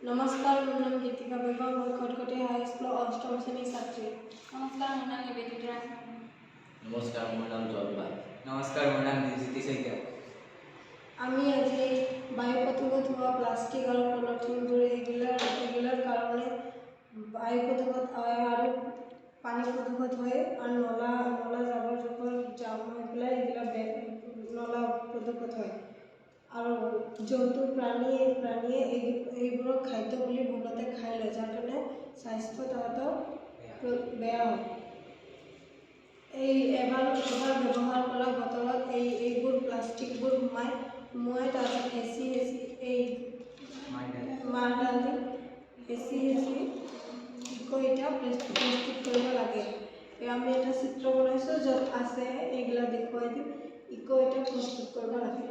নমস্কাৰ, মোৰ নাম গীতিকা বেগম, মই খটখটি হাইস্কুলৰ অষ্টম শ্ৰেণীৰ ছাত্ৰী। নমস্কাৰ, মোৰ নাম নিবেদিতা। নমস্কাৰ, মোৰ নাম জলবা। নমস্কাৰ, মোৰ নাম নিজিতি শইকীয়া। আমি আজি বায়ু প্ৰদূষিত হোৱা প্লাষ্টিক আৰু পলিথিনবোৰ এইগিলাৰ কাৰণে বায়ু প্ৰদূষিত হয় আৰু পানী প্ৰদূষিত হয় আৰু নলা জাবৰ জোঁথৰ জাম হৈ পেলাই নলা প্ৰদূষিত হয় আৰু জন্তু প্ৰাণীয়ে এইবোৰক খাদ্য বুলি ভুলতে খাই লয়, যাৰ কাৰণে স্বাস্থ্য তাহাঁতৰ বেয়া হয়। এবাৰ ব্যৱহাৰ কৰা বটলত এইবোৰ প্লাষ্টিকবোৰ সোমোৱাই তাৰপিছত হেঁচি মাৰডাল দি হেঁচি এতিয়া প্ৰস্তুত কৰিব লাগে। আমি এটা চিত্ৰ বনাইছোঁ য'ত আছে এইগিলা দেখুৱাই দিম। এতিয়া প্ৰস্তুত কৰিব লাগে।